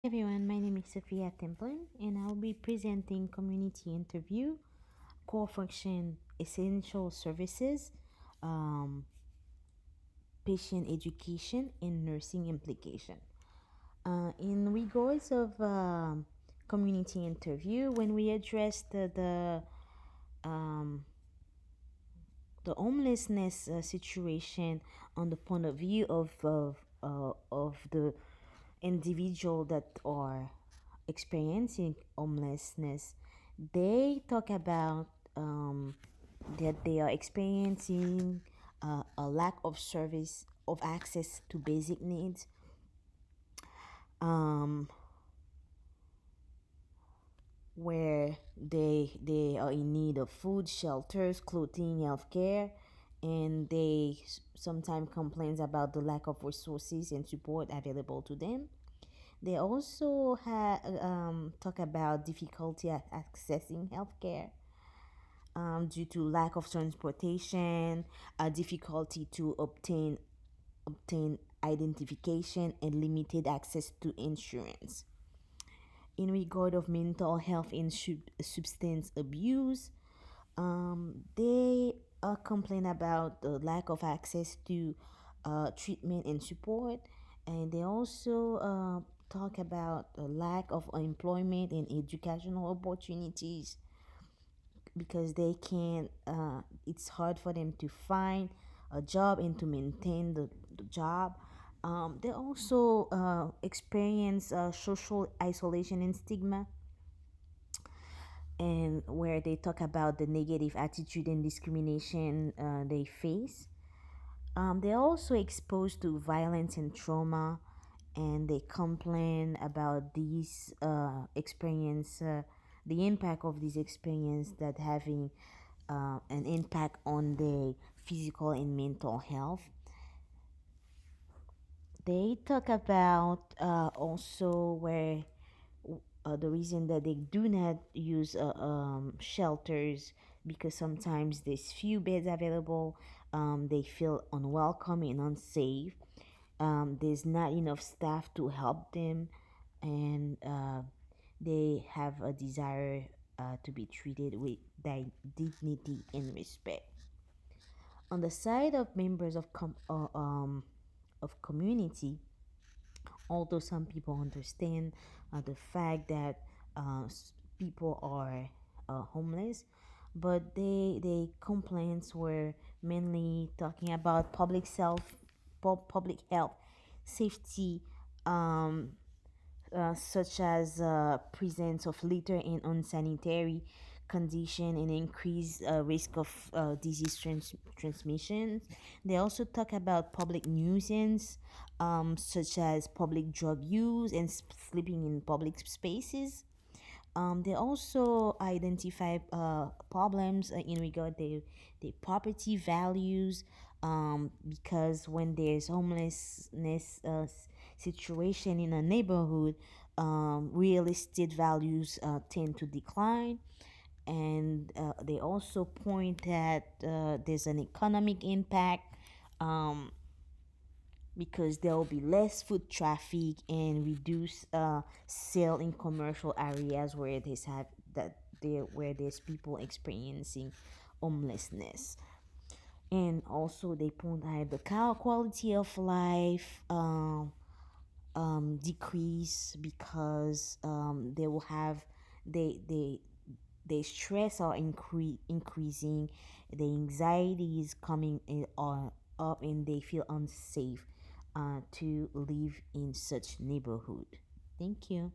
Everyone, my name is Sophia Templin and I'll be presenting community interview, core function, essential services, um, patient education, and nursing implication. In regards of community interview, when we address um, the homelessness situation on the point of view of the individual that are experiencing homelessness, they talk about that they are experiencing a lack of service of access to basic needs, um, where they are in need of food, shelters, clothing, healthcare, and they sometimes complains about the lack of resources and support available to them. They also talk about difficulty at accessing healthcare due to lack of transportation, difficulty to obtain identification, and limited access to insurance. In regard of mental health and substance abuse, they complain about the lack of access to treatment and support, and they also talk about the lack of employment and educational opportunities because they can't. It's hard for them to find a job and to maintain the job. They also experience social isolation and stigma, and where they talk about the negative attitude and discrimination they face. They're also exposed to violence and trauma, and they complain about these experience, the impact of this experience that having an impact on their physical and mental health. They talk about also where the reason that they do not use shelters because sometimes there's few beds available. They feel unwelcome and unsafe. There's not enough staff to help them, and they have a desire to be treated with dignity and respect. On the side of members of community, although some people understand the fact that people are homeless, but they complaints were mainly talking about public health, safety, um, such as presence of litter and unsanitary condition and increased risk of disease transmission. They also talk about public nuisance, such as public drug use and sleeping in public spaces. They also identify problems in regard to property values, because when there's homelessness situation in a neighborhood, real estate values tend to decline. And they also point that there's an economic impact, um, because there will be less foot traffic and reduce sale in commercial areas where there's people experiencing homelessness. And also they point out the quality of life decrease because they will have they their stress are increasing, the anxiety is coming up, and they feel unsafe to live in such neighborhood. Thank you.